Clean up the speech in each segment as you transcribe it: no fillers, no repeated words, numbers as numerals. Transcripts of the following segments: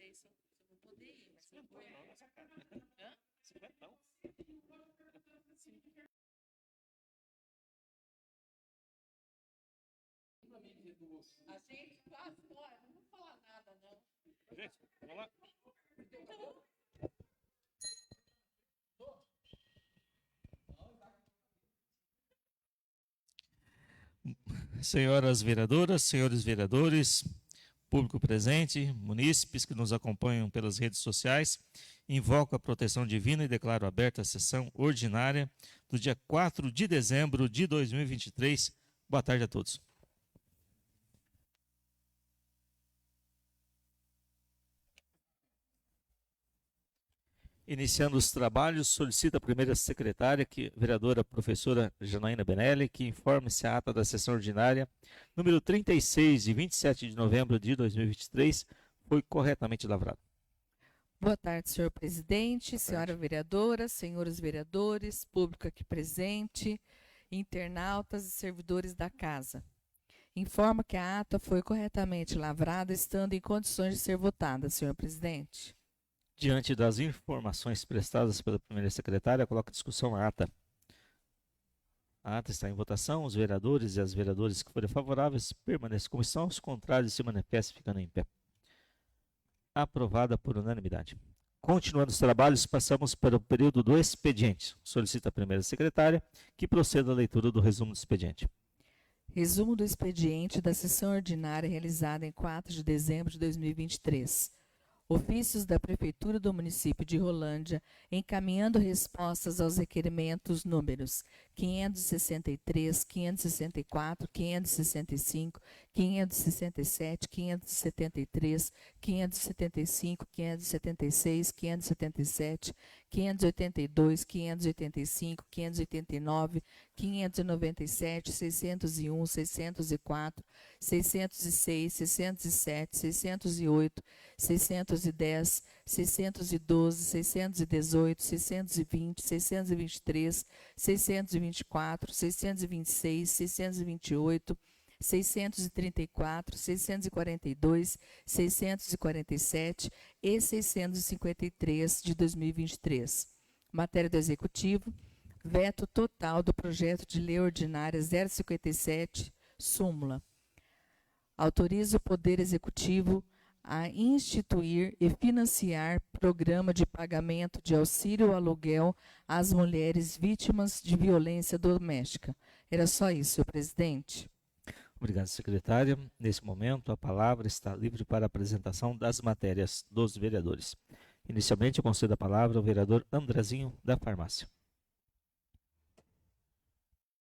sei se eu vou poder ir, mas eu vou. Hã? A gente quase, olha, não vou falar nada, não. Gente, vamos lá. Senhoras vereadoras, senhores vereadores, público presente, munícipes que nos acompanham pelas redes sociais, invoco a proteção divina e declaro aberta a sessão ordinária do dia 4 de dezembro de 2023. Boa tarde a todos. Iniciando os trabalhos, solicito a primeira secretária, vereadora professora Janaína Benelli, que informe se a ata da sessão ordinária número 36, de 27 de novembro de 2023, foi corretamente lavrada. Boa tarde, senhor presidente, senhora vereadora, senhores vereadores, público aqui presente, internautas e servidores da casa. Informo que a ata foi corretamente lavrada, estando em condições de ser votada, senhor presidente. Diante das informações prestadas pela primeira secretária, coloco em discussão a ata. A ata está em votação. Os vereadores e as vereadoras que forem favoráveis permaneçam como estão, os contrários se manifestem ficando em pé. Aprovada por unanimidade. Continuando os trabalhos, passamos para o período do expediente. Solicito a primeira secretária que proceda à leitura do resumo do expediente. Resumo do expediente da sessão ordinária realizada em 4 de dezembro de 2023. Ofícios da Prefeitura do município de Rolândia, encaminhando respostas aos requerimentos números 563, 564, 565, 567, 573, 575, 576, 577, 582, 585, 589, 597, 601, 604, 606, 607, 608, 610, 612, 618, 620, 623, 624, 626, 628, 634, 642, 647 e 653 de 2023. Matéria do Executivo: veto total do projeto de lei ordinária 057, súmula. Autoriza o Poder Executivo a instituir e financiar programa de pagamento de auxílio ao aluguel às mulheres vítimas de violência doméstica. Era só isso, senhor presidente. Obrigado, secretária. Nesse momento, a palavra está livre para a apresentação das matérias dos vereadores. Inicialmente, eu concedo a palavra ao vereador Andrezinho, da Farmácia.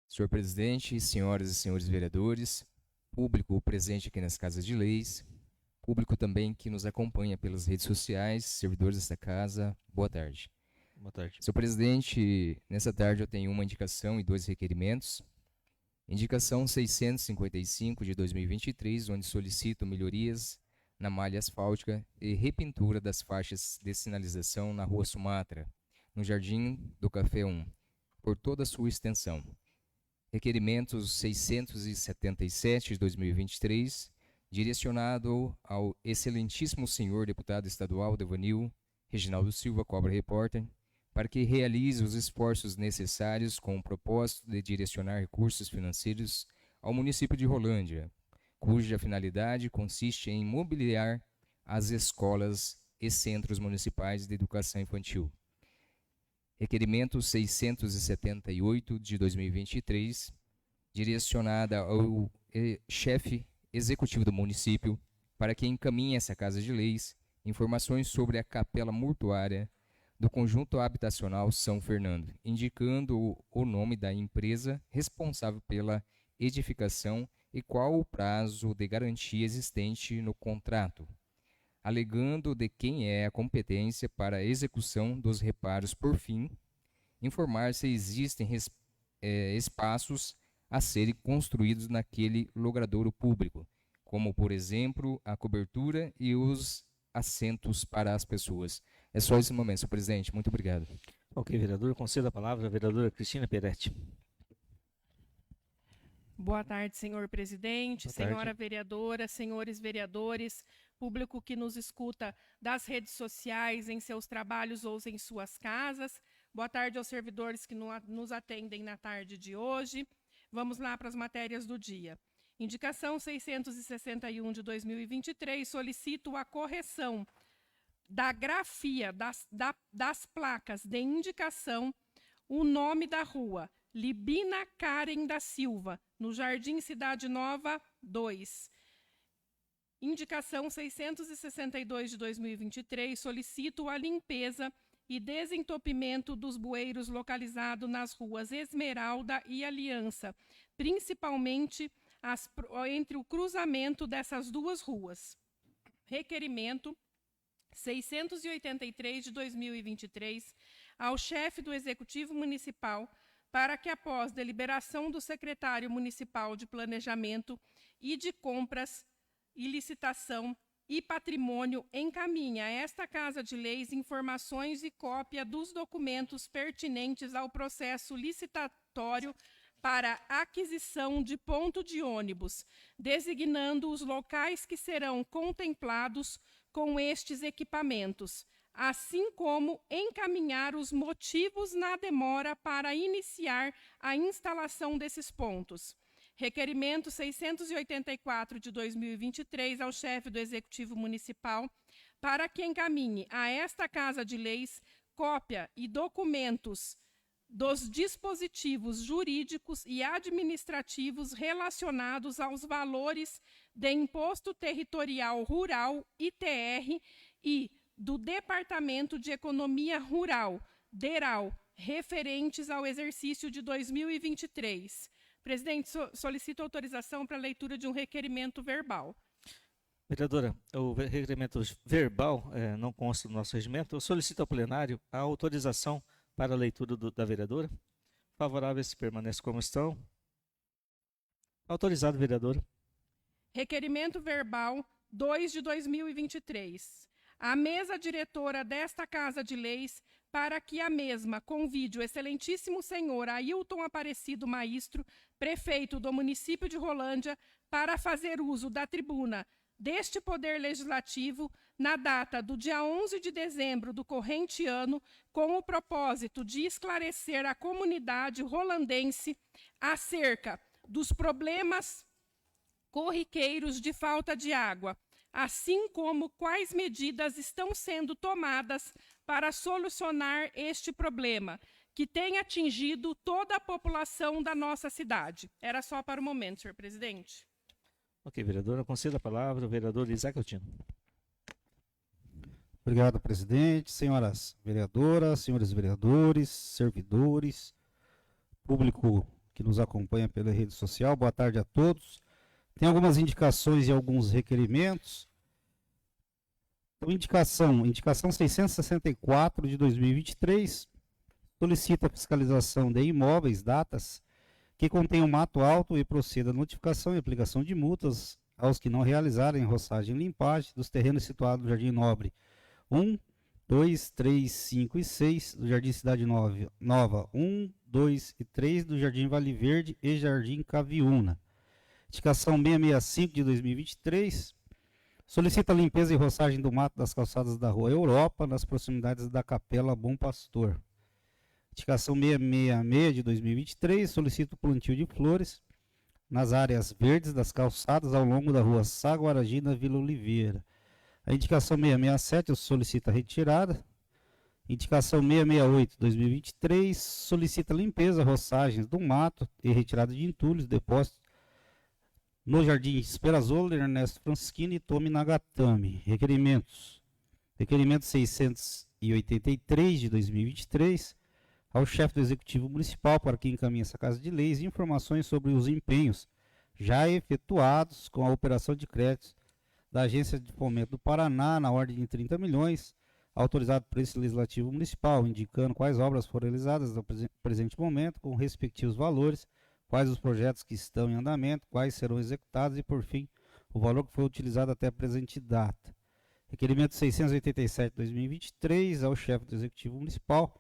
Senhor presidente, senhoras e senhores vereadores, público presente aqui nas casas de leis, público também que nos acompanha pelas redes sociais, servidores desta casa, boa tarde. Boa tarde. Senhor presidente, nessa tarde eu tenho uma indicação e 2 requerimentos. Indicação 655 de 2023, onde solicito melhorias na malha asfáltica e repintura das faixas de sinalização na Rua Sumatra, no Jardim do Café 1, por toda a sua extensão. Requerimentos 677 de 2023, direcionado ao excelentíssimo senhor deputado estadual Devanil Reginaldo Silva, Cobra Repórter, para que realize os esforços necessários com o propósito de direcionar recursos financeiros ao município de Rolândia, cuja finalidade consiste em mobiliar as escolas e centros municipais de educação infantil. Requerimento 678 de 2023, direcionada ao chefe executivo do município, para que encaminhe essa Casa de Leis informações sobre a capela mortuária do conjunto habitacional São Fernando, indicando o nome da empresa responsável pela edificação e qual o prazo de garantia existente no contrato, alegando de quem é a competência para a execução dos reparos. Por fim, informar se existem espaços a serem construídos naquele logradouro público, como, por exemplo, a cobertura e os assentos para as pessoas. É só esse momento, senhor presidente. Muito obrigado. Ok, vereador. Concedo a palavra à vereadora Cristina Peretti. Boa tarde, senhor presidente, Boa tarde. senhora vereadora, senhores vereadores, público que nos escuta das redes sociais, em seus trabalhos ou em suas casas. Boa tarde aos servidores que nos atendem na tarde de hoje. Vamos lá para as matérias do dia. Indicação 661 de 2023, solicito a correção da grafia das placas de indicação, o nome da rua Libina Karen da Silva, no Jardim Cidade Nova 2. Indicação 662 de 2023, solicito a limpeza e desentupimento dos bueiros localizados nas ruas Esmeralda e Aliança, principalmente entre o cruzamento dessas duas ruas. Requerimento 683 de 2023 ao chefe do Executivo Municipal para que, após deliberação do secretário municipal de Planejamento e de Compras e Licitação e Patrimônio, encaminhe a esta Casa de Leis informações e cópia dos documentos pertinentes ao processo licitatório para aquisição de ponto de ônibus, designando os locais que serão contemplados com estes equipamentos, assim como encaminhar os motivos na demora para iniciar a instalação desses pontos. Requerimento 684 de 2023 ao chefe do Executivo Municipal para que encaminhe a esta Casa de Leis cópia e documentos dos dispositivos jurídicos e administrativos relacionados aos valores de Imposto Territorial Rural, ITR, e do Departamento de Economia Rural, DERAL, referentes ao exercício de 2023. Presidente, solicito autorização para a leitura de um requerimento verbal. Vereadora, o requerimento verbal não consta do nosso regimento. Eu solicito ao plenário a autorização para a leitura da vereadora. Favoráveis permanecem como estão. Autorizado, vereadora. Requerimento verbal 2 de 2023. A mesa diretora desta Casa de Leis, para que a mesma convide o excelentíssimo senhor Ailton Aparecido Maestro, prefeito do município de Rolândia, para fazer uso da tribuna deste Poder Legislativo na data do dia 11 de dezembro do corrente ano, com o propósito de esclarecer a comunidade rolandense acerca dos problemas corriqueiros de falta de água, assim como quais medidas estão sendo tomadas para solucionar este problema, que tem atingido toda a população da nossa cidade. Era só para o momento, senhor presidente. Ok, vereadora, conceda a palavra ao vereador Isaac Altino. Obrigado, presidente. Senhoras vereadoras, senhores vereadores, servidores, público que nos acompanha pela rede social, boa tarde a todos. Tem algumas indicações e alguns requerimentos. Então, indicação 664 de 2023, solicita a fiscalização de imóveis, datas, que contenham mato alto e proceda a notificação e aplicação de multas aos que não realizarem roçagem e limpagem dos terrenos situados no Jardim Nobre 1, 2, 3, 5 e 6, do Jardim Cidade Nova 1, 2 e 3, do Jardim Vale Verde e Jardim Caviúna. Indicação 665 de 2023, solicita a limpeza e roçagem do mato das calçadas da Rua Europa, nas proximidades da Capela Bom Pastor. Indicação 666 de 2023, solicita o plantio de flores nas áreas verdes das calçadas ao longo da Rua Saguaragi, na Vila Oliveira. A indicação 667 solicita a retirada. Indicação 668 de 2023, solicita limpeza, roçagens do mato e retirada de entulhos, depósitos no Jardim Esperazola, Ernesto Francisquini e Tomi Nagatami. Requerimentos. Requerimento 683 de 2023, ao chefe do Executivo Municipal para que encaminhe essa Casa de Leis informações sobre os empenhos já efetuados com a operação de créditos da Agência de Fomento do Paraná na ordem de 30 milhões, autorizado por esse Legislativo Municipal, indicando quais obras foram realizadas no presente momento, com respectivos valores, quais os projetos que estão em andamento, quais serão executados e, por fim, o valor que foi utilizado até a presente data. Requerimento 687 de 2023 ao chefe do Executivo Municipal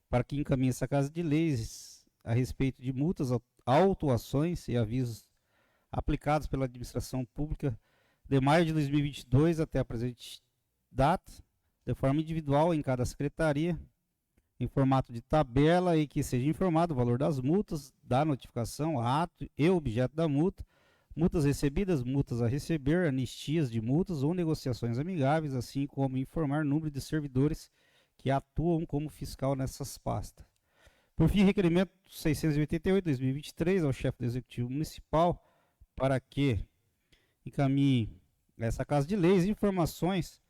para que encaminhe essa Casa de Leis a respeito de multas autuações e avisos aplicados pela administração pública de maio de 2022 até a presente data, de forma individual em cada secretaria, em formato de tabela, e que seja informado o valor das multas, da notificação, ato e objeto da multa, multas recebidas, multas a receber, anistias de multas ou negociações amigáveis, assim como informar o número de servidores que atuam como fiscal nessas pastas. Por fim, requerimento 688/2023 ao chefe do Executivo Municipal para que encaminhe essa Casa de Leis informações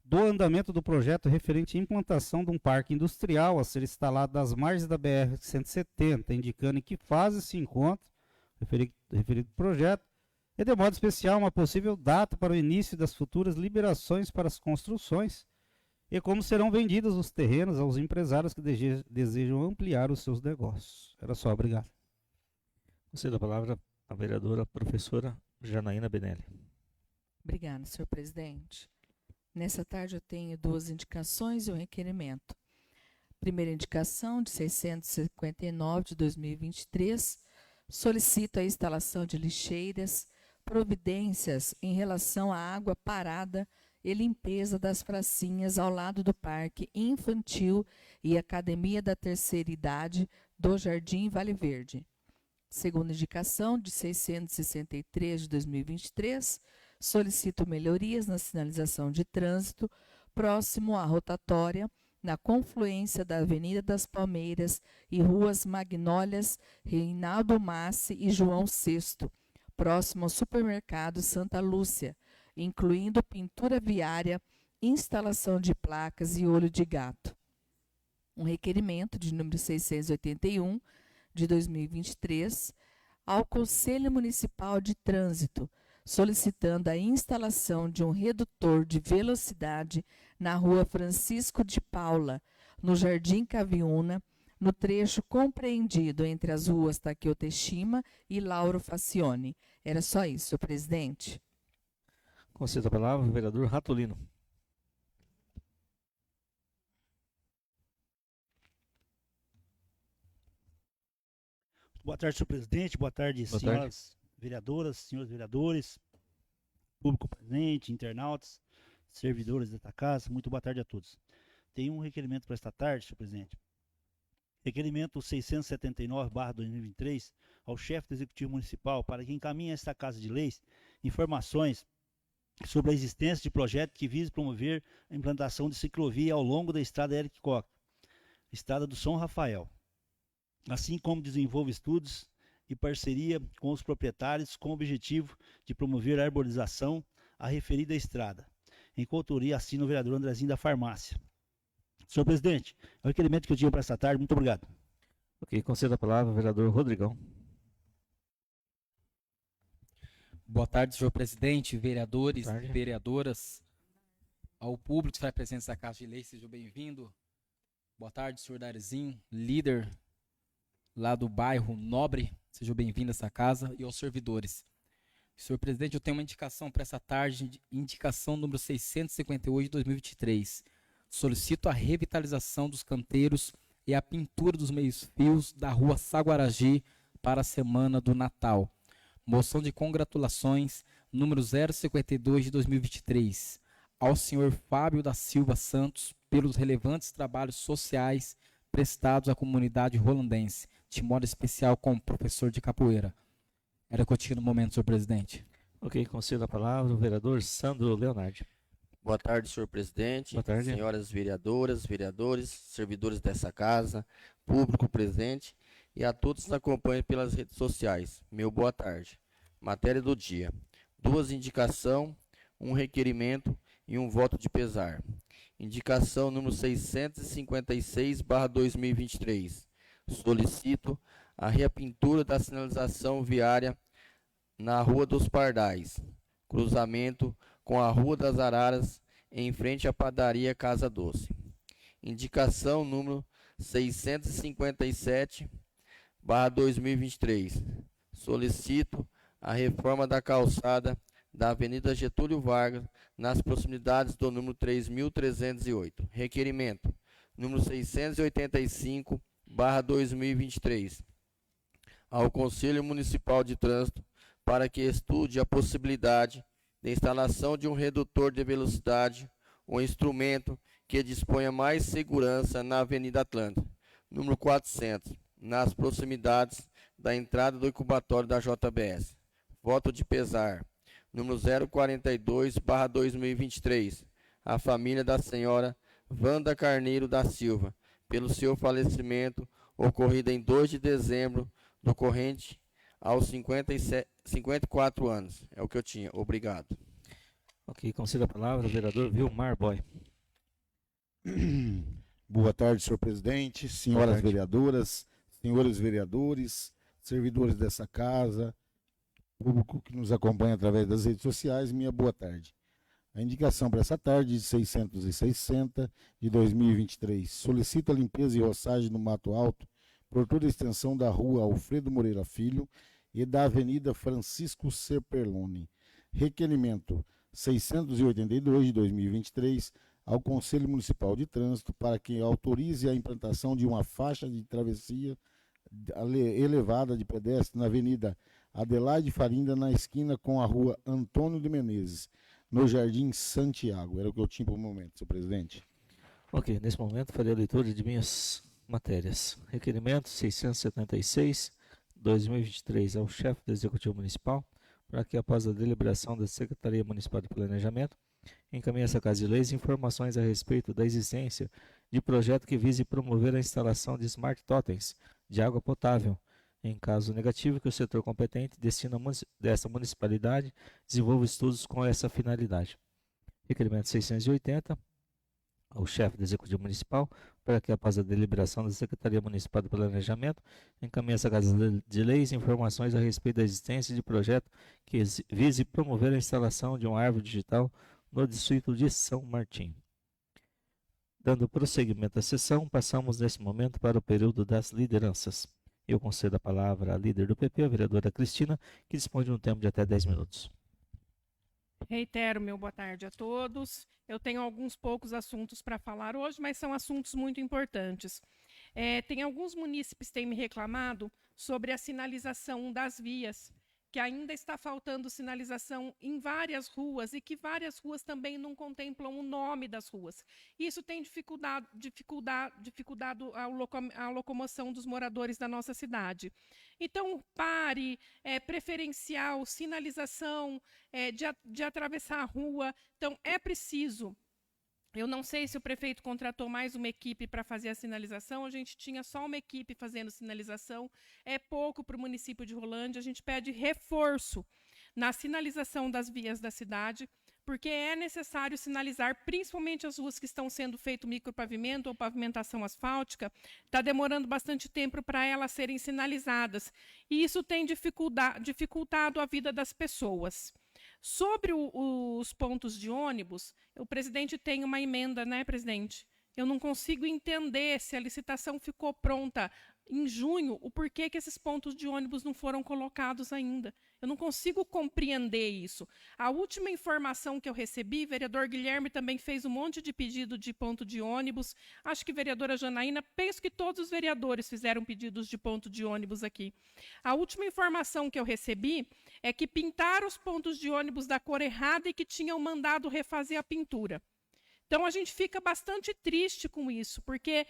do andamento do projeto referente à implantação de um parque industrial a ser instalado às margens da BR-170, indicando em que fase se encontra o referido projeto, e de modo especial uma possível data para o início das futuras liberações para as construções e como serão vendidos os terrenos aos empresários que desejam ampliar os seus negócios. Era só, obrigado. Concedo a palavra à vereadora professora Janaína Benelli. Obrigada, senhor presidente. Nessa tarde eu tenho duas indicações e um requerimento. Primeira indicação, de 659 de 2023, solicita a instalação de lixeiras, providências em relação à água parada e limpeza das pracinhas ao lado do Parque Infantil e Academia da Terceira Idade do Jardim Vale Verde. Segunda indicação, de 663 de 2023, solicito melhorias na sinalização de trânsito próximo à rotatória, na confluência da Avenida das Palmeiras e ruas Magnólias, Reinaldo Massi e João VI, próximo ao supermercado Santa Lúcia, incluindo pintura viária, instalação de placas e olho de gato. Um requerimento de número 681 de 2023 ao Conselho Municipal de Trânsito, solicitando a instalação de um redutor de velocidade na rua Francisco de Paula, no Jardim Caviúna, no trecho compreendido entre as ruas Takeo Teshima e Lauro Facione. Era só isso, senhor presidente. Concedo a palavra ao vereador Ratolino. Boa tarde, senhor presidente. Boa tarde, senhoras vereadoras, senhores vereadores, público presente, internautas, servidores desta casa. Muito boa tarde a todos. Tenho um requerimento para esta tarde, senhor presidente. Requerimento 679/2023 ao chefe do Executivo Municipal para que encaminhe a esta Casa de Leis informações sobre a existência de projeto que vise promover a implantação de ciclovia ao longo da estrada Eric Koch, estrada do São Rafael, assim como desenvolve estudos e parceria com os proprietários com o objetivo de promover a arborização à referida estrada. Em coautoria assina o vereador Andrezinho da Farmácia. Senhor presidente, é o requerimento que eu tinha para esta tarde. Muito obrigado. Ok, concedo a palavra ao vereador Rodrigão. Boa tarde, senhor presidente, vereadores e vereadoras, ao público que está presente nessa Casa de Leis, seja bem-vindo. Boa tarde, senhor Darizinho, líder lá do bairro Nobre, seja bem-vindo a essa casa, e aos servidores. Senhor presidente, eu tenho uma indicação para essa tarde, indicação número 658 de 2023. Solicito a revitalização dos canteiros e a pintura dos meios-fios da rua Saguaragi para a semana do Natal. Moção de congratulações, número 052 de 2023, ao senhor Fábio da Silva Santos pelos relevantes trabalhos sociais prestados à comunidade rolandense, de modo especial como professor de capoeira. Era que eu tinha no momento, senhor presidente. Ok, concedo a palavra ao vereador Sandro Leonardi. Boa tarde, senhor presidente. Boa tarde. Senhoras vereadoras, vereadores, servidores dessa casa, público presente e a todos que nos acompanham pelas redes sociais. Meu boa tarde. Matéria do dia. 2 indicações, um requerimento e um voto de pesar. Indicação número 656/2023. Solicito a reapintura da sinalização viária na Rua dos Pardais, cruzamento com a Rua das Araras, em frente à padaria Casa Doce. Indicação número 657/2023. Solicito a reforma da calçada da Avenida Getúlio Vargas, nas proximidades do número 3.308. Requerimento número 685/2023. ao Conselho Municipal de Trânsito para que estude a possibilidade de instalação de um redutor de velocidade, um instrumento que disponha mais segurança na Avenida Atlântica, número 400, nas proximidades da entrada do incubatório da JBS. Voto de pesar, número 042/2023, a família da senhora Wanda Carneiro da Silva, pelo seu falecimento ocorrido em 2 de dezembro do corrente aos 54 anos. É o que eu tinha. Obrigado. Ok, concedo a palavra ao vereador Vilmar Boy. Boa tarde, senhor presidente, senhoras vereadoras, senhores vereadores, servidores dessa casa, público que nos acompanha através das redes sociais, minha boa tarde. A indicação para essa tarde de 660 de 2023 solicita a limpeza e roçagem no Mato Alto por toda a extensão da rua Alfredo Moreira Filho e da Avenida Francisco Serperlone. Requerimento 682 de 2023 ao Conselho Municipal de Trânsito para que autorize a implantação de uma faixa de travessia elevada de pedestre na Avenida Adelaide Farinda, na esquina com a rua Antônio de Menezes, no Jardim Santiago. Era o que eu tinha para o momento, senhor presidente. Ok, nesse momento farei a leitura de minhas matérias. Requerimento 676, 2023, ao chefe do Executivo Municipal, para que, após a deliberação da Secretaria Municipal de Planejamento, encaminhe essa Casa de Leis informações a respeito da existência de projeto que vise promover a instalação de smart totens de água potável. Em caso negativo, que o setor competente dessa municipalidade desenvolva estudos com essa finalidade. Requerimento 680, ao chefe do Executivo Municipal, para que, após a deliberação da Secretaria Municipal de Planejamento, encaminhe essa Casa de Leis informações a respeito da existência de projeto que vise promover a instalação de uma árvore digital no distrito de São Martim. Dando prosseguimento à sessão, passamos nesse momento para o período das lideranças. Eu concedo a palavra à líder do PP, a vereadora Cristina, que dispõe de um tempo de até 10 minutos. Reitero meu boa tarde a todos. Eu tenho alguns poucos assuntos para falar hoje, mas são assuntos muito importantes. Tem alguns munícipes que têm me reclamado sobre a sinalização das vias, que ainda está faltando sinalização em várias ruas e que várias ruas também não contemplam o nome das ruas. Isso tem dificultado a locomoção dos moradores da nossa cidade. Então, pare, preferencial, sinalização, de atravessar a rua. Então, é preciso. Eu não sei se o prefeito contratou mais uma equipe para fazer a sinalização, a gente tinha só uma equipe fazendo sinalização, é pouco para o município de Rolândia, a gente pede reforço na sinalização das vias da cidade, porque é necessário sinalizar, principalmente as ruas que estão sendo feito micropavimento ou pavimentação asfáltica, está demorando bastante tempo para elas serem sinalizadas, e isso tem dificultado a vida das pessoas. Sobre os pontos de ônibus, o presidente tem uma emenda, né, presidente? Eu não consigo entender se a licitação ficou pronta em junho, o porquê que esses pontos de ônibus não foram colocados ainda. Eu não consigo compreender isso. A última informação que eu recebi, o vereador Guilherme também fez um monte de pedido de ponto de ônibus. Acho que a vereadora Janaína, penso que todos os vereadores fizeram pedidos de ponto de ônibus aqui. A última informação que eu recebi é que pintaram os pontos de ônibus da cor errada e que tinham mandado refazer a pintura. Então, a gente fica bastante triste com isso, porque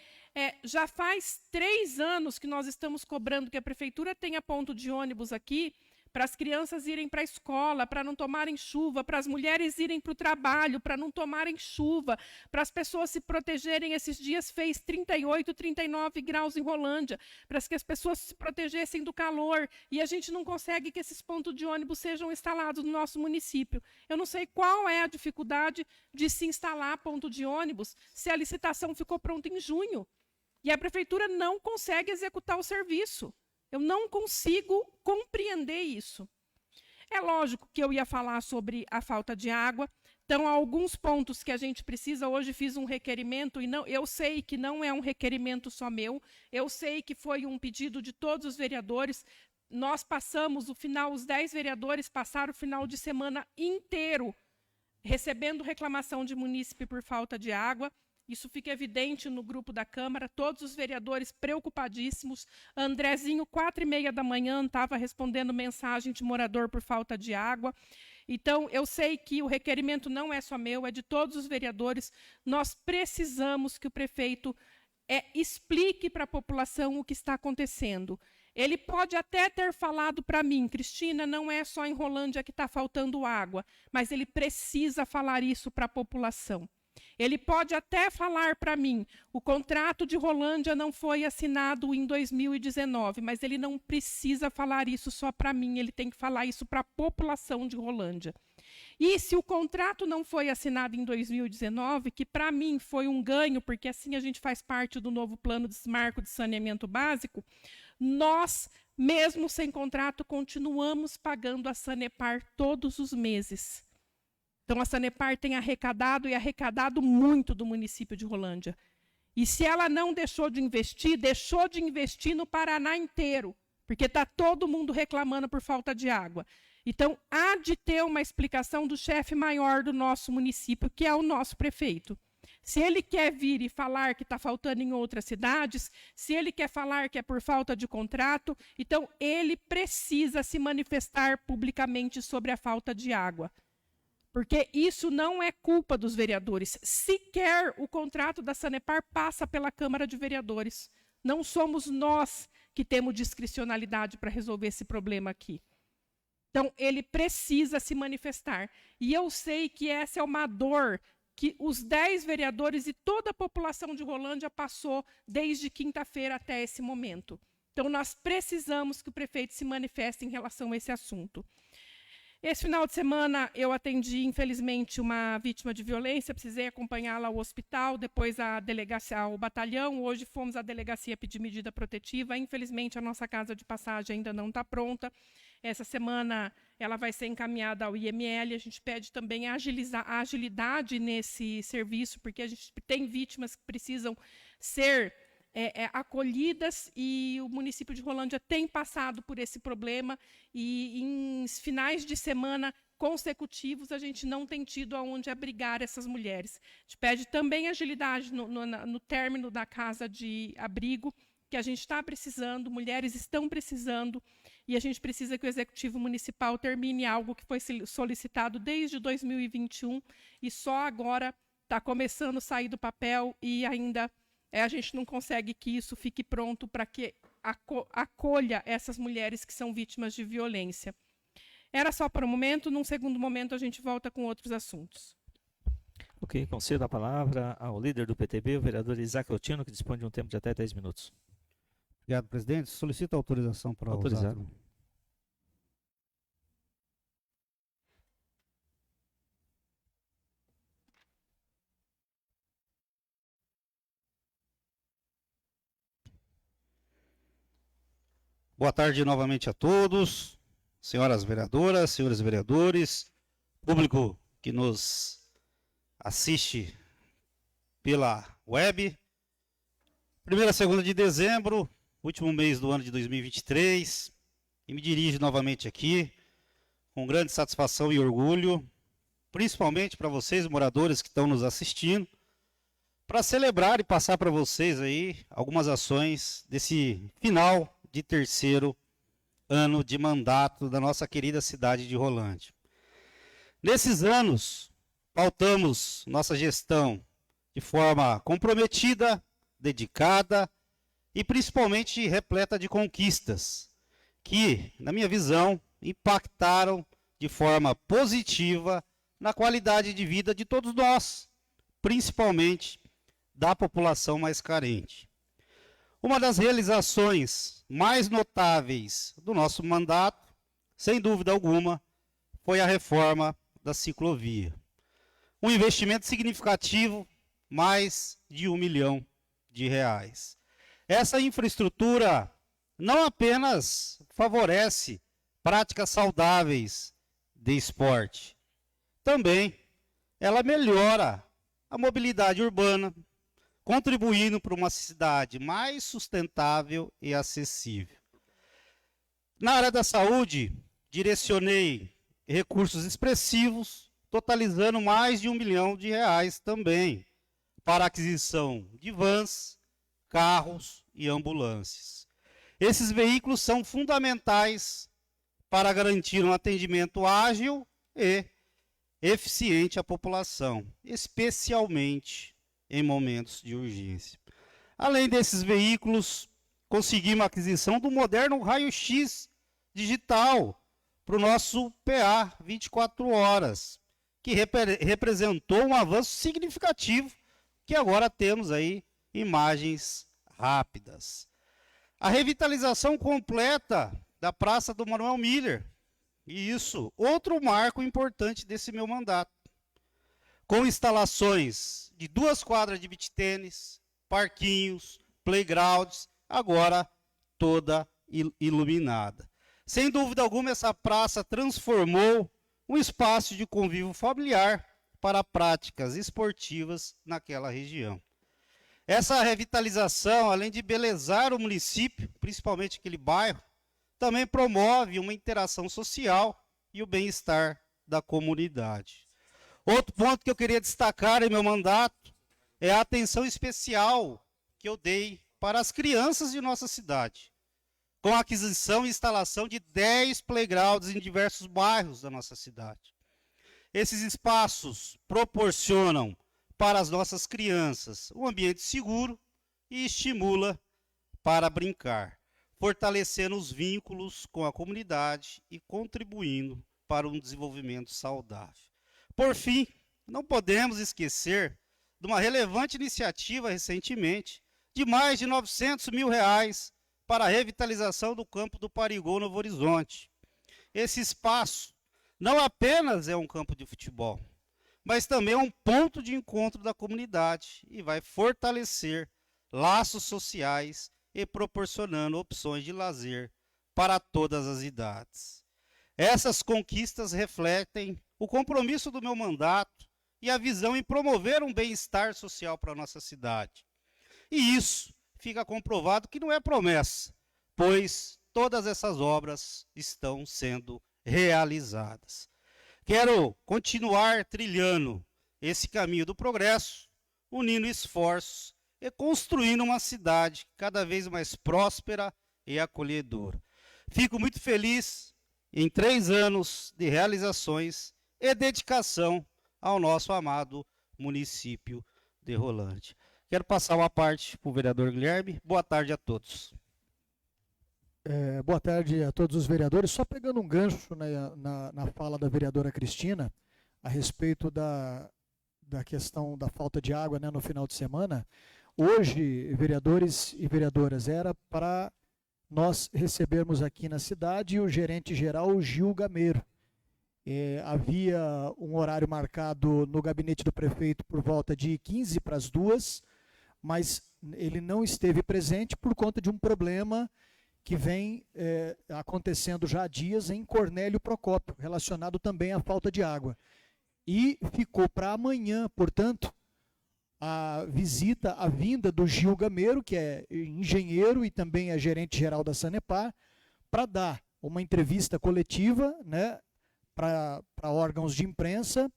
já faz 3 anos que nós estamos cobrando que a prefeitura tenha ponto de ônibus aqui, para as crianças irem para a escola, para não tomarem chuva, para as mulheres irem para o trabalho, para não tomarem chuva, para as pessoas se protegerem. Esses dias fez 38, 39 graus em Rolândia, para que as pessoas se protegessem do calor, e a gente não consegue que esses pontos de ônibus sejam instalados no nosso município. Eu não sei qual é a dificuldade de se instalar ponto de ônibus se a licitação ficou pronta em junho, e a prefeitura não consegue executar o serviço. Eu não consigo compreender isso. É lógico que eu ia falar sobre a falta de água. Então, há alguns pontos que a gente precisa. Hoje fiz um requerimento, e não, eu sei que não é um requerimento só meu, eu sei que foi um pedido de todos os vereadores. Nós passamos o final, os 10 vereadores passaram o final de semana inteiro recebendo reclamação de munícipe por falta de água. Isso fica evidente no grupo da Câmara, todos os vereadores preocupadíssimos. Andrezinho, 4h30 da manhã, estava respondendo mensagem de morador por falta de água. Então, eu sei que o requerimento não é só meu, é de todos os vereadores. Nós precisamos que o prefeito explique para a população o que está acontecendo. Ele pode até ter falado para mim, Cristina, não é só em Rolândia que está faltando água, mas ele precisa falar isso para a população. Ele pode até falar para mim, o contrato de Rolândia não foi assinado em 2019, mas ele não precisa falar isso só para mim, ele tem que falar isso para a população de Rolândia. E se o contrato não foi assinado em 2019, que para mim foi um ganho, porque assim a gente faz parte do novo plano de marco de saneamento básico, nós, mesmo sem contrato, continuamos pagando a Sanepar todos os meses. Então, a Sanepar tem arrecadado e arrecadado muito do município de Rolândia. E se ela não deixou de investir no Paraná inteiro, porque está todo mundo reclamando por falta de água. Então, há de ter uma explicação do chefe maior do nosso município, que é o nosso prefeito. Se ele quer vir e falar que está faltando em outras cidades, se ele quer falar que é por falta de contrato, então ele precisa se manifestar publicamente sobre a falta de água. Porque isso não é culpa dos vereadores. Sequer o contrato da Sanepar passa pela Câmara de Vereadores. Não somos nós que temos discricionalidade para resolver esse problema aqui. Então, ele precisa se manifestar. E eu sei que essa é uma dor que os 10 vereadores e toda a população de Rolândia passou desde quinta-feira até esse momento. Então, nós precisamos que o prefeito se manifeste em relação a esse assunto. Esse final de semana, eu atendi, infelizmente, uma vítima de violência, precisei acompanhá-la ao hospital, depois à delegacia, ao batalhão. Hoje fomos à delegacia pedir medida protetiva. Infelizmente, a nossa casa de passagem ainda não está pronta. Essa semana, ela vai ser encaminhada ao IML. A gente pede também a agilidade nesse serviço, porque a gente tem vítimas que precisam ser acolhidas, e o município de Rolândia tem passado por esse problema, e em finais de semana consecutivos a gente não tem tido aonde abrigar essas mulheres. A gente pede também agilidade no término da casa de abrigo, que a gente está precisando, mulheres estão precisando, e a gente precisa que o Executivo Municipal termine algo que foi solicitado desde 2021, e só agora está começando a sair do papel, e ainda a gente não consegue que isso fique pronto para que acolha essas mulheres que são vítimas de violência. Era só para o momento, num segundo momento a gente volta com outros assuntos. Ok, concedo a palavra ao líder do PTB, o vereador Isaac Otino, que dispõe de um tempo de até 10 minutos. Obrigado, presidente. Solicito autorização para usar. Autorizado. Boa tarde novamente a todos, senhoras vereadoras, senhores vereadores, público que nos assiste pela web. 1ª a 2ª de dezembro, último mês do ano de 2023, e me dirijo novamente aqui, com grande satisfação e orgulho, principalmente para vocês, moradores que estão nos assistindo, para celebrar e passar para vocês aí algumas ações desse final de 3º ano de mandato da nossa querida cidade de Rolândia. Nesses anos, pautamos nossa gestão de forma comprometida, dedicada e principalmente repleta de conquistas, que, na minha visão, impactaram de forma positiva na qualidade de vida de todos nós, principalmente da população mais carente. Uma das realizações mais notáveis do nosso mandato, sem dúvida alguma, foi a reforma da ciclovia. Um investimento significativo, mais de R$1 milhão. Essa infraestrutura não apenas favorece práticas saudáveis de esporte, também ela melhora a mobilidade urbana, contribuindo para uma cidade mais sustentável e acessível. Na área da saúde, direcionei recursos expressivos, totalizando mais de R$1 milhão também, para aquisição de vans, carros e ambulâncias. Esses veículos são fundamentais para garantir um atendimento ágil e eficiente à população, especialmente em momentos de urgência. Além desses veículos, conseguimos a aquisição do moderno raio-x digital para o nosso PA 24 horas, que representou um avanço significativo, que agora temos aí imagens rápidas. A revitalização completa da Praça do Manuel Miller, e isso, outro marco importante desse meu mandato, com instalações de 2 quadras de beach tênis, parquinhos, playgrounds, agora toda iluminada. Sem dúvida alguma, essa praça transformou um espaço de convívio familiar para práticas esportivas naquela região. Essa revitalização, além de belezar o município, principalmente aquele bairro, também promove uma interação social e o bem-estar da comunidade. Outro ponto que eu queria destacar em meu mandato é a atenção especial que eu dei para as crianças de nossa cidade, com a aquisição e instalação de 10 playgrounds em diversos bairros da nossa cidade. Esses espaços proporcionam para as nossas crianças um ambiente seguro e estimula para brincar, fortalecendo os vínculos com a comunidade e contribuindo para um desenvolvimento saudável. Por fim, não podemos esquecer de uma relevante iniciativa recentemente de mais de R$900 mil para a revitalização do campo do Parigô Novo Horizonte. Esse espaço não apenas é um campo de futebol, mas também é um ponto de encontro da comunidade e vai fortalecer laços sociais e proporcionando opções de lazer para todas as idades. Essas conquistas refletem o compromisso do meu mandato e a visão em promover um bem-estar social para a nossa cidade. E isso fica comprovado que não é promessa, pois todas essas obras estão sendo realizadas. Quero continuar trilhando esse caminho do progresso, unindo esforços e construindo uma cidade cada vez mais próspera e acolhedora. Fico muito feliz em 3 anos de realizações e dedicação ao nosso amado município de Rolândia. Quero passar uma parte para o vereador Guilherme. Boa tarde a todos. Boa tarde a todos os vereadores. Só pegando um gancho na fala da vereadora Cristina, a respeito da questão da falta de água, né, no final de semana. Hoje, vereadores e vereadoras, era para nós recebermos aqui na cidade o gerente-geral Gil Gameiro. Havia um horário marcado no gabinete do prefeito por volta de 15 para as 2, mas ele não esteve presente por conta de um problema que vem acontecendo já há dias em Cornélio Procópio, relacionado também à falta de água. E ficou para amanhã, portanto, a vinda do Gil Gameiro, que é engenheiro e também é gerente-geral da Sanepar, para dar uma entrevista coletiva, né, para órgãos de imprensa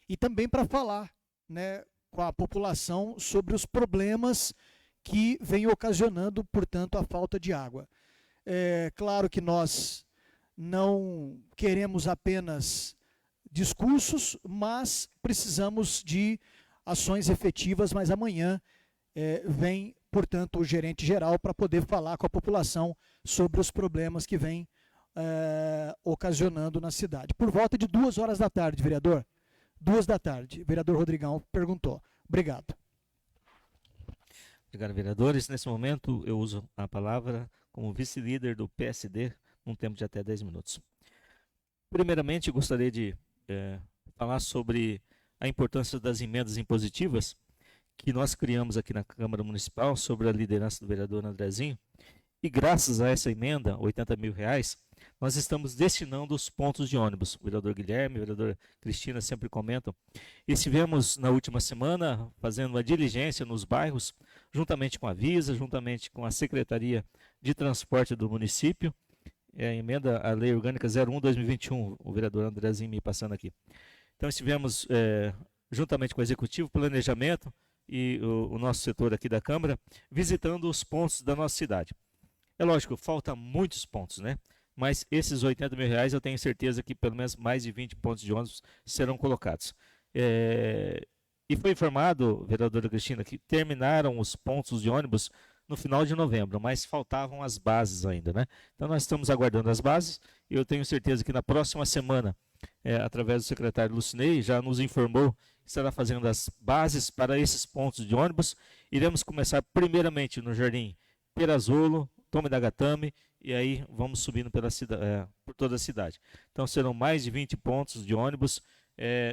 e também para falar, né, com a população sobre os problemas que vem ocasionando, portanto, a falta de água. É claro que nós não queremos apenas discursos, mas precisamos de ações efetivas, mas amanhã vem, portanto, o gerente-geral para poder falar com a população sobre os problemas que vem ocasionando na cidade. Por volta de 2 horas da tarde, vereador. 2 da tarde. O vereador Rodrigão perguntou. Obrigado. Obrigado, vereadores. Nesse momento, eu uso a palavra como vice-líder do PSD, num tempo de até 10 minutos. Primeiramente, gostaria de falar sobre a importância das emendas impositivas que nós criamos aqui na Câmara Municipal, sobre a liderança do vereador Andrezinho. E graças a essa emenda, R$80 mil, nós estamos destinando os pontos de ônibus. O vereador Guilherme, a vereadora Cristina sempre comentam. E estivemos na última semana fazendo uma diligência nos bairros, juntamente com a Visa, juntamente com a Secretaria de Transporte do município, a emenda à Lei Orgânica 01/2021, o vereador Andrezinho me passando aqui. Então estivemos juntamente com o Executivo, Planejamento, e o nosso setor aqui da Câmara, visitando os pontos da nossa cidade. É lógico, falta muitos pontos, né? Mas esses R$80 mil eu tenho certeza que pelo menos mais de 20 pontos de ônibus serão colocados. E foi informado, vereadora Cristina, que terminaram os pontos de ônibus no final de novembro, mas faltavam as bases ainda, né? Então nós estamos aguardando as bases e eu tenho certeza que na próxima semana, através do secretário Lucinei, já nos informou que estará fazendo as bases para esses pontos de ônibus. Iremos começar primeiramente no Jardim Perazzolo, Tominagatame, e aí vamos subindo pela por toda a cidade. Então serão mais de 20 pontos de ônibus,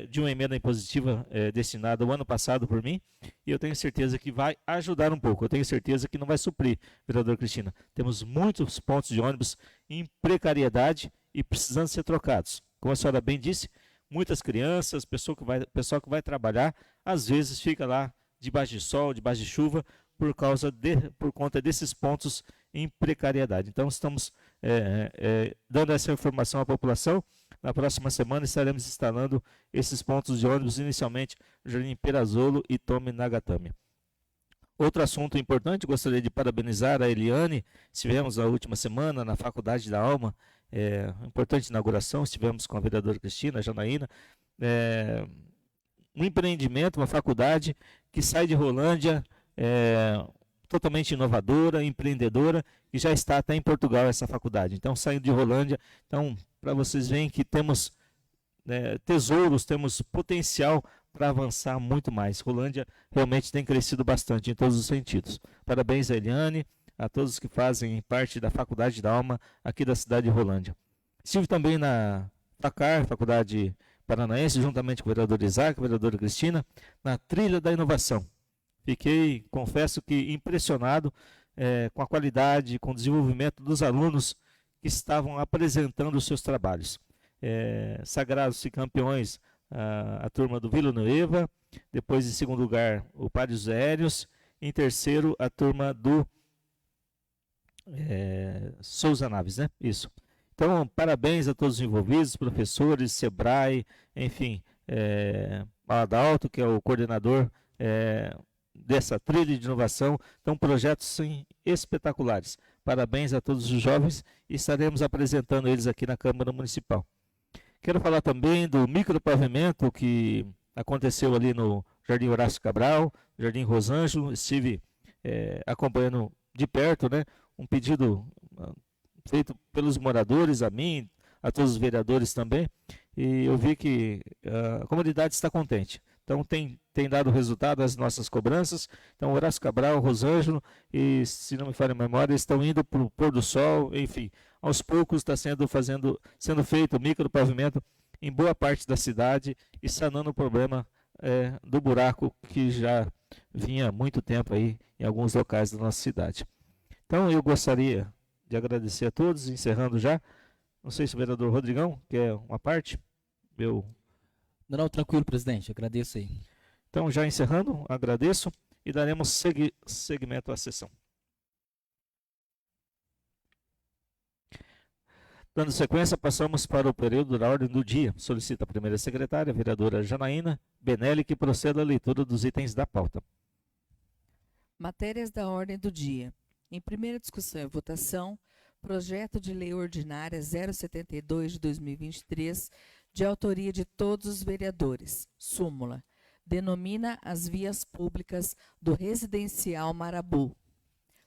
de uma emenda impositiva destinada o ano passado por mim, e eu tenho certeza que vai ajudar um pouco. Eu tenho certeza que não vai suprir, vereadora Cristina. Temos muitos pontos de ônibus em precariedade e precisando ser trocados. Como a senhora bem disse, muitas crianças, pessoal que vai trabalhar, às vezes fica lá debaixo de sol, debaixo de chuva, por conta desses pontos em precariedade. Então estamos dando essa informação à população. Na próxima semana estaremos instalando esses pontos de ônibus, inicialmente Jardim Perazzolo e Tominagatame. Outro assunto importante, gostaria de parabenizar a Eliane. Estivemos na última semana na Faculdade da Alma, importante inauguração, estivemos com a vereadora Cristina, a Janaína. Um empreendimento, uma faculdade que sai de Rolândia, totalmente inovadora, empreendedora, e já está até em Portugal essa faculdade. Então, saindo de Rolândia, então, para vocês verem que temos tesouros, temos potencial para avançar muito mais. Rolândia realmente tem crescido bastante em todos os sentidos. Parabéns a Eliane, a todos que fazem parte da Faculdade da Alma aqui da cidade de Rolândia. Estive também na FACAR, Faculdade Paranaense, juntamente com o vereador Isaac, a vereadora Cristina, na Trilha da Inovação. Fiquei, confesso que, impressionado com a qualidade, com o desenvolvimento dos alunos que estavam apresentando os seus trabalhos. Sagrados-se campeões a turma do Vila Nueva, depois em segundo lugar o Padre José Hérios, em terceiro a turma do Souza Naves, né? Isso. Então, parabéns a todos os envolvidos, professores, Sebrae, enfim, Adalto, que é o coordenador dessa trilha de inovação. Então, projetos sim, espetaculares. Parabéns a todos os jovens e estaremos apresentando eles aqui na Câmara Municipal. Quero falar também do micropavimento que aconteceu ali no Jardim Horácio Cabral, Jardim Rosângelo. Estive acompanhando de perto, né, um pedido feito pelos moradores, a mim, a todos os vereadores também, e eu vi que a comunidade está contente. Então tem dado resultado as nossas cobranças. Então Horácio Cabral, Rosângelo e, se não me falha a memória, estão indo para o pôr do sol, enfim, aos poucos está sendo feito o micropavimento em boa parte da cidade e sanando o problema do buraco que já vinha há muito tempo aí em alguns locais da nossa cidade. Então eu gostaria de agradecer a todos, encerrando já. Não sei se o vereador Rodrigão quer uma parte. Não, tranquilo, presidente, agradeço aí. Então, já encerrando, agradeço e daremos seguimento à sessão. Dando sequência, passamos para o período da ordem do dia. Solicita a primeira secretária, a vereadora Janaína Benelli, que proceda à leitura dos itens da pauta. Matérias da ordem do dia. Em primeira discussão e votação, projeto de lei ordinária 072 de 2023, de autoria de todos os vereadores. Súmula. Denomina as vias públicas do Residencial Marabu.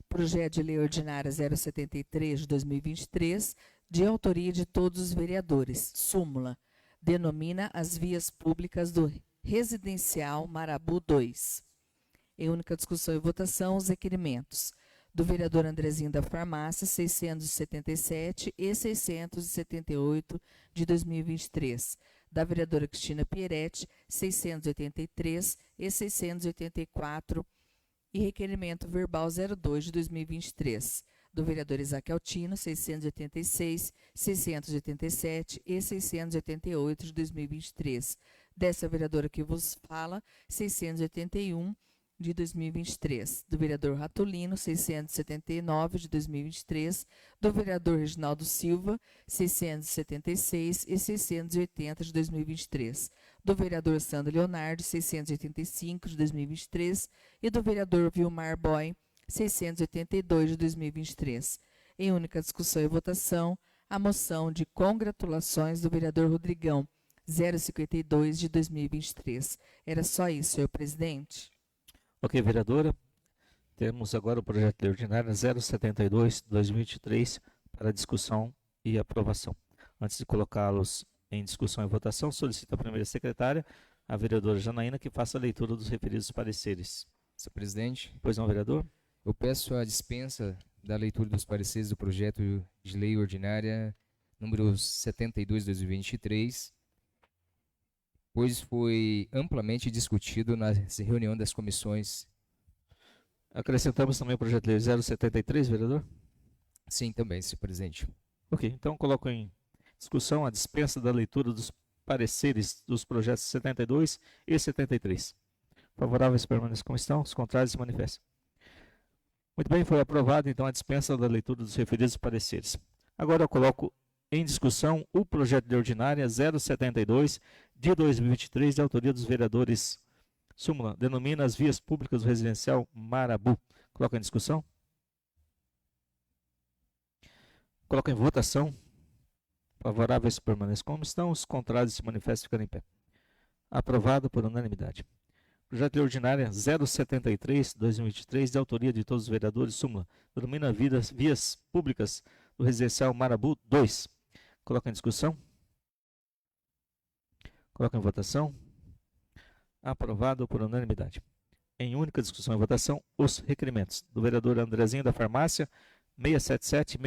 Projeto de lei ordinária 073 de 2023, de autoria de todos os vereadores. Súmula. Denomina as vias públicas do Residencial Marabu 2. Em única discussão e votação, os requerimentos do vereador Andrezinho da Farmácia, 677 e 678 de 2023. Da vereadora Cristina Pieretti, 683 e 684. E requerimento verbal 02 de 2023. Do vereador Isaac Altino, 686, 687 e 688 de 2023. Dessa vereadora que vos fala, 681 de 2023, do vereador Ratolino, 679 de 2023, do vereador Reginaldo Silva, 676 e 680 de 2023, do vereador Sandro Leonardo, 685 de 2023, e do vereador Vilmar Boy, 682 de 2023. Em única discussão e votação, a moção de congratulações do vereador Rodrigão, 052 de 2023. Era só isso, senhor presidente. Ok, vereadora. Temos agora o projeto de lei ordinária 072 de 2023 para discussão e aprovação. Antes de colocá-los em discussão e votação, solicito a primeira secretária, a vereadora Janaína, que faça a leitura dos referidos pareceres. Senhor presidente, Pois não, vereador? eu peço a dispensa da leitura dos pareceres do projeto de lei ordinária número 72 de 2023, pois foi amplamente discutido na reunião das comissões. Acrescentamos também o projeto de lei 073, vereador? Sim, também, senhor presidente. Ok, então coloco em discussão a dispensa da leitura dos pareceres dos projetos 72 e 73. Favoráveis permaneçam como estão, os contrários se manifestam. Muito bem, foi aprovado então a dispensa da leitura dos referidos pareceres. Agora eu coloco em discussão o projeto de lei ordinária 072 de 2023, de autoria dos vereadores. Súmula, denomina as vias públicas do residencial Marabu. Coloca em discussão. Coloca em votação. Favoráveis permaneçam como estão, os contrários se manifestam ficando em pé. Aprovado por unanimidade. Projeto de lei ordinária 073, 2023, de autoria de todos os vereadores. Súmula, denomina vias públicas do residencial Marabu 2. Coloca em discussão. Coloca em votação. Aprovado por unanimidade. Em única discussão e votação, os requerimentos do vereador Andrezinho da Farmácia, 677 e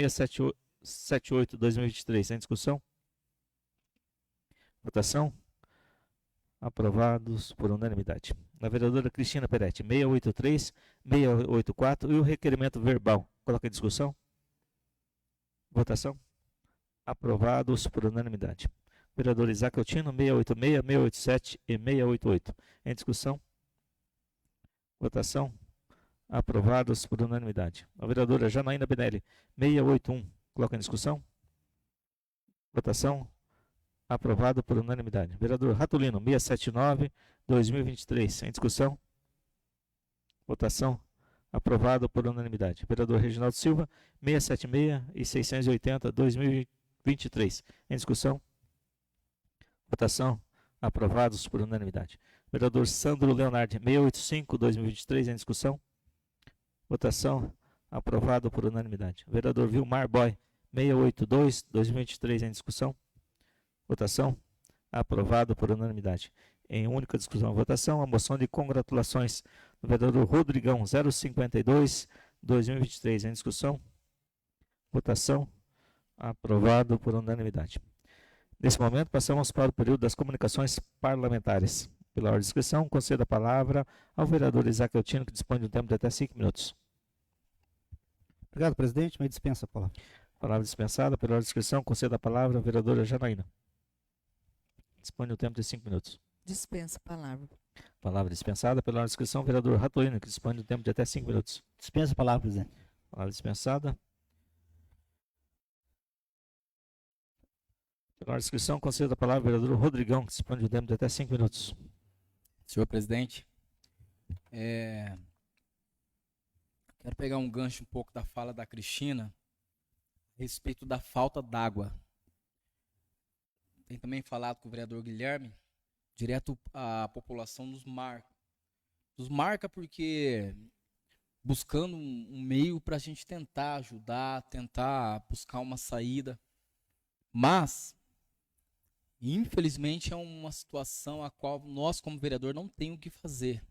678, 2023. Em discussão. Votação. Aprovados por unanimidade. Da vereadora Cristina Peretti, 683, 684 e o requerimento verbal. Coloca em discussão. Votação. Aprovados por unanimidade. Vereador Isaac Altino, 686, 687 e 688. Em discussão. Votação. Aprovados por unanimidade. A vereadora Janaína Benelli, 681. Coloca em discussão. Votação. Aprovado por unanimidade. Vereador Ratulino, 679, 2023. Em discussão. Votação. Aprovado por unanimidade. Vereador Reginaldo Silva, 676 e 680, 2023. Em discussão. Votação. Aprovados por unanimidade. Vereador Sandro Leonardo, 685, 2023. Em discussão. Votação. Aprovado por unanimidade. Vereador Vilmar Boy, 682, 2023. Em discussão. Votação. Aprovado por unanimidade. Em única discussão e votação, a moção de congratulações do vereador Rodrigão, 052, 2023. Em discussão. Votação. Aprovado por unanimidade. Nesse momento, passamos para o período das comunicações parlamentares. Pela ordem de inscrição, concedo a palavra ao vereador Isaac Altino, que dispõe de um tempo de até 5 minutos. Obrigado, presidente. Me dispensa a palavra. Palavra dispensada. Pela ordem de inscrição, concedo a palavra à vereadora Janaína. Dispõe de um tempo de 5 minutos. Dispensa a palavra. Palavra dispensada. Pela ordem de inscrição, vereador Ratolino, que dispõe de um tempo de até 5 minutos. Dispensa a palavra, presidente. Palavra dispensada. Pela ordem de inscrição, concedo a palavra ao vereador Rodrigão, que dispõe de um tempo de até 5 minutos. Senhor presidente, quero pegar um gancho um pouco da fala da Cristina a respeito da falta d'água. Tem também falado com o vereador Guilherme, direto à população nos marca. Nos marca porque buscando um meio para a gente tentar ajudar, tentar buscar uma saída. Mas, infelizmente, é uma situação a qual nós, como vereador, não temos o que fazer.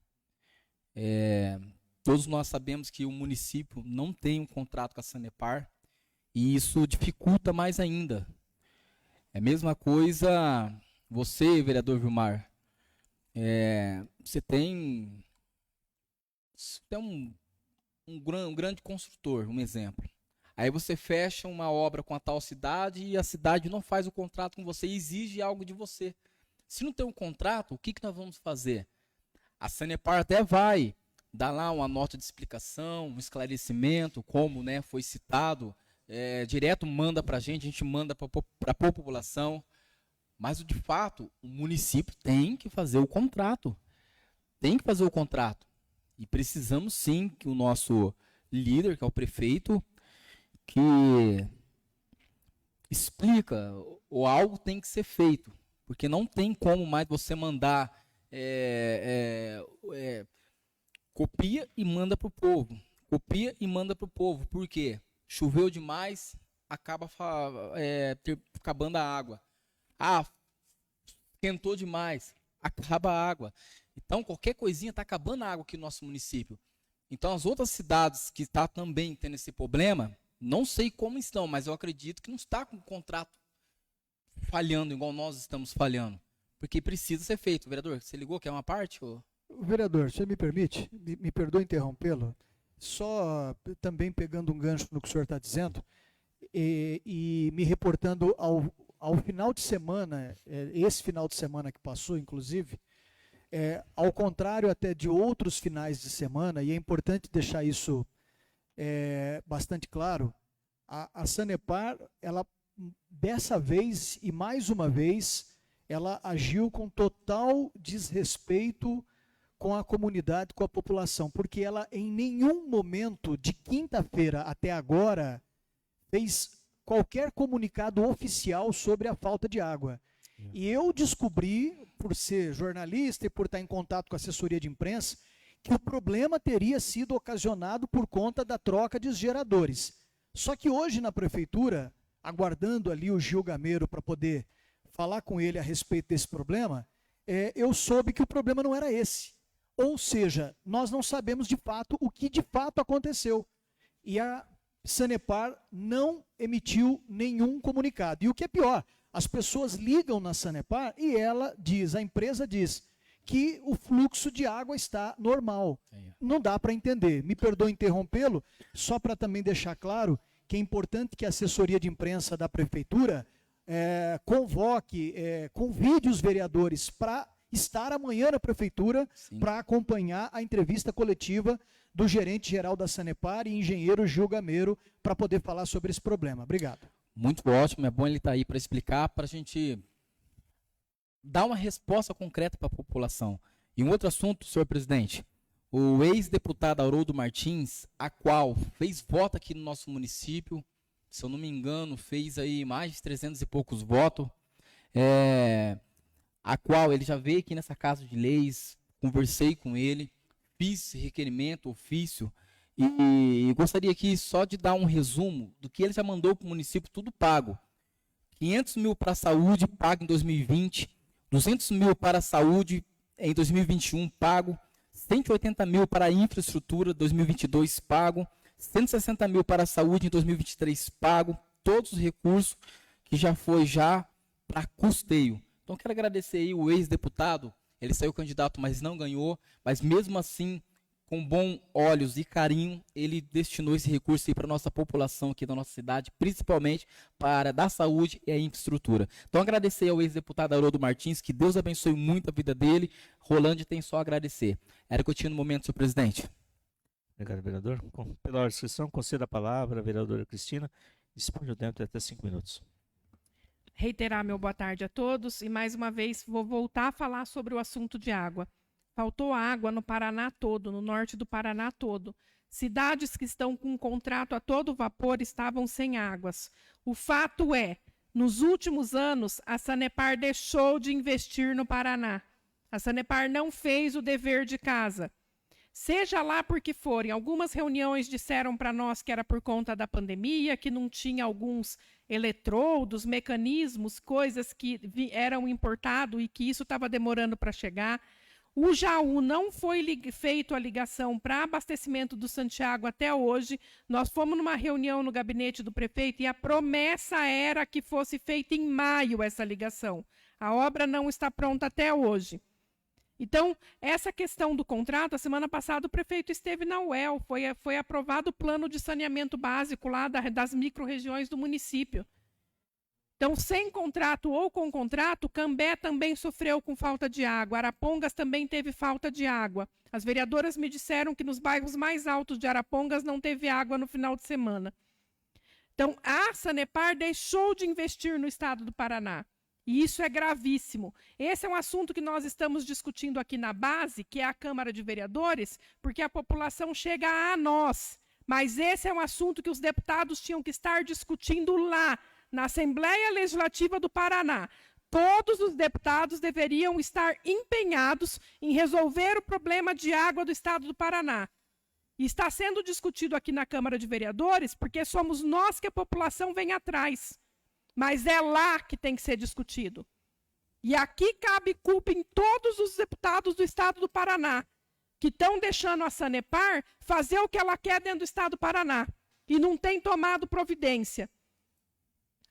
Todos nós sabemos que o município não tem um contrato com a Sanepar e isso dificulta mais ainda. É a mesma coisa, você, vereador Vilmar, você tem um grande construtor, um exemplo. Aí você fecha uma obra com a tal cidade e a cidade não faz o contrato com você e exige algo de você. Se não tem um contrato, o que nós vamos fazer? A Sanepar até vai dar lá uma nota de explicação, um esclarecimento, como foi citado, direto manda para a gente manda para a população. Mas, de fato, o município tem que fazer o contrato. Tem que fazer o contrato. E precisamos, sim, que o nosso líder, que é o prefeito, que explica ou algo tem que ser feito. Porque não tem como mais você mandar copia e manda para o povo. Copia e manda para o povo. Por quê? Choveu demais, acaba acabando a água. Esquentou demais, acaba a água. Então, qualquer coisinha está acabando a água aqui no nosso município. Então, as outras cidades que estão também tendo esse problema, não sei como estão, mas eu acredito que não está com o contrato falhando igual nós estamos falhando. Porque precisa ser feito. Vereador, você ligou? Quer uma parte? Ou... Vereador, você me permite? Me perdoe interrompê-lo? Só também pegando um gancho no que o senhor está dizendo e me reportando ao final de semana, esse final de semana que passou, inclusive, ao contrário até de outros finais de semana, e é importante deixar isso bastante claro, a Sanepar, ela dessa vez e mais uma vez, ela agiu com total desrespeito com a comunidade, com a população, porque ela em nenhum momento de quinta-feira até agora fez qualquer comunicado oficial sobre a falta de água. E eu descobri, por ser jornalista e por estar em contato com a assessoria de imprensa, que o problema teria sido ocasionado por conta da troca de geradores. Só que hoje na prefeitura, aguardando ali o Gil Gameiro para poder falar com ele a respeito desse problema, eu soube que o problema não era esse. Ou seja, nós não sabemos de fato o que de fato aconteceu. E a Sanepar não emitiu nenhum comunicado. E o que é pior, as pessoas ligam na Sanepar e a empresa diz que o fluxo de água está normal. Não dá para entender. Me perdoe interrompê-lo, só para também deixar claro que é importante que a assessoria de imprensa da prefeitura convide os vereadores para estar amanhã na prefeitura para acompanhar a entrevista coletiva do gerente geral da Sanepar e engenheiro Gil Gameiro para poder falar sobre esse problema. Obrigado. Muito ótimo, é bom ele estar aí para explicar, para a gente dar uma resposta concreta para a população. E um outro assunto, senhor presidente, o ex-deputado Haroldo Martins, a qual fez voto aqui no nosso município, se eu não me engano, fez aí mais de 300 e poucos votos, a qual ele já veio aqui nessa Casa de Leis, conversei com ele, fiz requerimento, ofício, e gostaria aqui só de dar um resumo do que ele já mandou para o município, tudo pago. 500 mil para a saúde, pago em 2020, 200 mil para a saúde em 2021, pago, 180 mil para a infraestrutura, 2022, pago, 160 mil para a saúde em 2023, pago, todos os recursos que já foi para custeio. Então, quero agradecer aí o ex-deputado, ele saiu candidato, mas não ganhou, mas mesmo assim, com bons olhos e carinho, ele destinou esse recurso para a nossa população aqui da nossa cidade, principalmente para a área da saúde e a infraestrutura. Então, agradecer ao ex-deputado Haroldo Martins, que Deus abençoe muito a vida dele. Rolândia tem só a agradecer. Era que eu tinha no momento, senhor presidente. Obrigado, vereador. Pela ordem de inscrição, conceda a palavra à vereadora Cristina. Dispõe o tempo de até 5 minutos. Reiterar meu boa tarde a todos e mais uma vez vou voltar a falar sobre o assunto de água. Faltou água no Paraná todo, no norte do Paraná todo. Cidades que estão com contrato a todo vapor estavam sem águas. O fato é, nos últimos anos, a Sanepar deixou de investir no Paraná. A Sanepar não fez o dever de casa. Seja lá por que for, em algumas reuniões disseram para nós que era por conta da pandemia, que não tinha alguns eletrodos, mecanismos, coisas que eram importados e que isso estava demorando para chegar. O Jaú não foi feito a ligação para abastecimento do Santiago até hoje. Nós fomos numa reunião no gabinete do prefeito e a promessa era que fosse feita em maio essa ligação. A obra não está pronta até hoje. Então, essa questão do contrato, a semana passada o prefeito esteve na UEL, foi aprovado o plano de saneamento básico lá das micro-regiões do município. Então, sem contrato ou com contrato, Cambé também sofreu com falta de água, Arapongas também teve falta de água. As vereadoras me disseram que nos bairros mais altos de Arapongas não teve água no final de semana. Então, a Sanepar deixou de investir no estado do Paraná. E isso é gravíssimo. Esse é um assunto que nós estamos discutindo aqui na base, que é a Câmara de Vereadores, porque a população chega a nós. Mas esse é um assunto que os deputados tinham que estar discutindo lá, na Assembleia Legislativa do Paraná. Todos os deputados deveriam estar empenhados em resolver o problema de água do estado do Paraná. E está sendo discutido aqui na Câmara de Vereadores, porque somos nós que a população vem atrás. Mas é lá que tem que ser discutido. E aqui cabe culpa em todos os deputados do estado do Paraná, que estão deixando a Sanepar fazer o que ela quer dentro do estado do Paraná, e não tem tomado providência.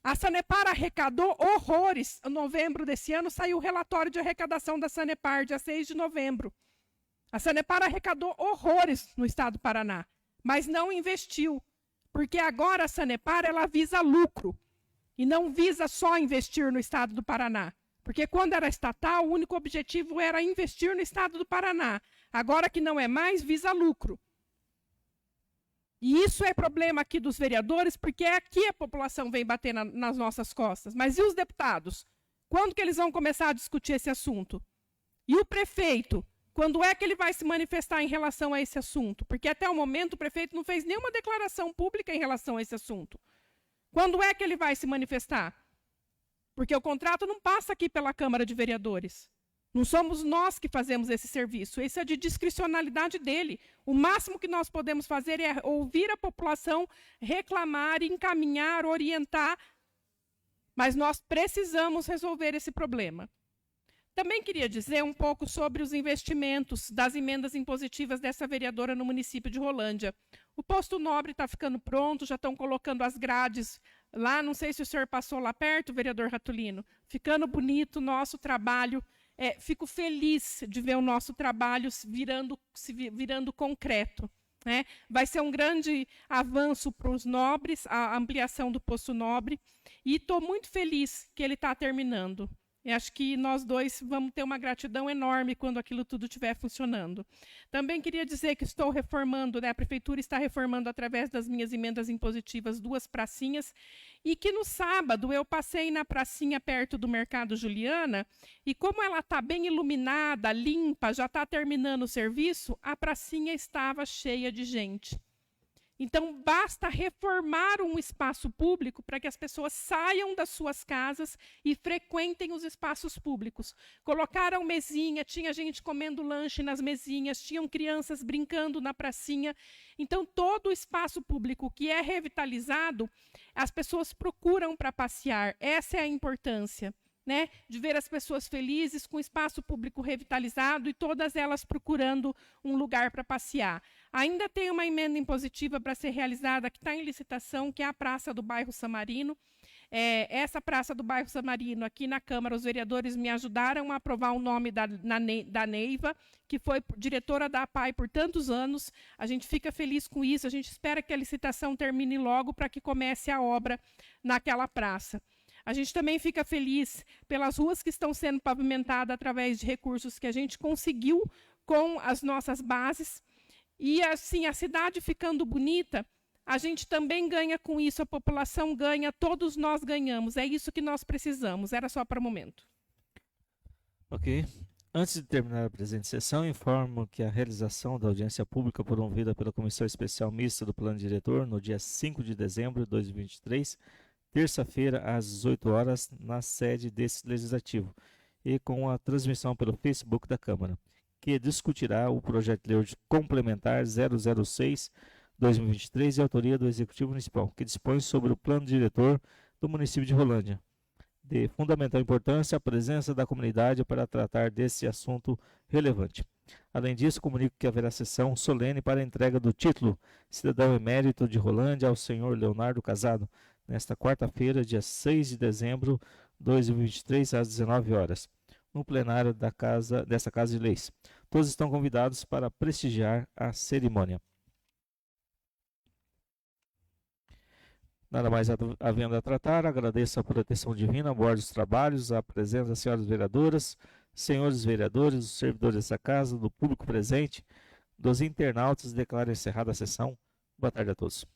A Sanepar arrecadou horrores. Em novembro desse ano saiu o relatório de arrecadação da Sanepar, dia 6 de novembro. A Sanepar arrecadou horrores no estado do Paraná, mas não investiu, porque agora a Sanepar ela visa lucro. E não visa só investir no estado do Paraná. Porque quando era estatal, o único objetivo era investir no estado do Paraná. Agora que não é mais, visa lucro. E isso é problema aqui dos vereadores, porque aqui a população vem bater nas nossas costas. Mas e os deputados? Quando que eles vão começar a discutir esse assunto? E o prefeito? Quando é que ele vai se manifestar em relação a esse assunto? Porque até o momento o prefeito não fez nenhuma declaração pública em relação a esse assunto. Quando é que ele vai se manifestar? Porque o contrato não passa aqui pela Câmara de Vereadores. Não somos nós que fazemos esse serviço. Isso é de discricionalidade dele. O máximo que nós podemos fazer é ouvir a população, reclamar, encaminhar, orientar. Mas nós precisamos resolver esse problema. Também queria dizer um pouco sobre os investimentos das emendas impositivas dessa vereadora no município de Rolândia. O posto Nobre está ficando pronto, já estão colocando as grades lá, não sei se o senhor passou lá perto, vereador Ratulino, ficando bonito o nosso trabalho. Fico feliz de ver o nosso trabalho virando concreto. Né? Vai ser um grande avanço para os nobres, a ampliação do posto Nobre, e estou muito feliz que ele está terminando. Eu acho que nós dois vamos ter uma gratidão enorme quando aquilo tudo estiver funcionando. Também queria dizer que estou reformando, né, a Prefeitura está reformando, através das minhas emendas impositivas, 2 pracinhas, e que no sábado eu passei na pracinha perto do Mercado Juliana, e como ela está bem iluminada, limpa, já está terminando o serviço, a pracinha estava cheia de gente. Então, basta reformar um espaço público para que as pessoas saiam das suas casas e frequentem os espaços públicos. Colocaram mesinha, tinha gente comendo lanche nas mesinhas, tinham crianças brincando na pracinha. Então, todo o espaço público que é revitalizado, as pessoas procuram para passear. Essa é a importância. Né, de ver as pessoas felizes com o espaço público revitalizado e todas elas procurando um lugar para passear. Ainda tem uma emenda impositiva para ser realizada, que está em licitação, que é a Praça do Bairro Samarino. Essa Praça do Bairro Samarino, aqui na Câmara, os vereadores me ajudaram a aprovar o nome da Neiva, que foi diretora da APAI por tantos anos. A gente fica feliz com isso, a gente espera que a licitação termine logo para que comece a obra naquela praça. A gente também fica feliz pelas ruas que estão sendo pavimentadas através de recursos que a gente conseguiu com as nossas bases. E, assim, a cidade ficando bonita, a gente também ganha com isso, a população ganha, todos nós ganhamos. É isso que nós precisamos. Era só para o momento. Ok. Antes de terminar a presente sessão, informo que a realização da audiência pública promovida pela Comissão Especial Mista do Plano Diretor, no dia 5 de dezembro de 2023, terça-feira, às 18 horas, na sede desse Legislativo, e com a transmissão pelo Facebook da Câmara, que discutirá o projeto de lei complementar 006/2023, de autoria do Executivo Municipal, que dispõe sobre o plano diretor do município de Rolândia. De fundamental importância a presença da comunidade para tratar desse assunto relevante. Além disso, comunico que haverá sessão solene para a entrega do título Cidadão Emérito de Rolândia ao senhor Leonardo Casado, nesta quarta-feira, dia 6 de dezembro de 2023, às 19 horas, no plenário dessa Casa de Leis. Todos estão convidados para prestigiar a cerimônia. Nada mais havendo a tratar, agradeço a proteção divina a bordo dos trabalhos, a presença das senhoras vereadoras, senhores vereadores, dos servidores dessa casa, do público presente, dos internautas. Declaro encerrada a sessão. Boa tarde a todos.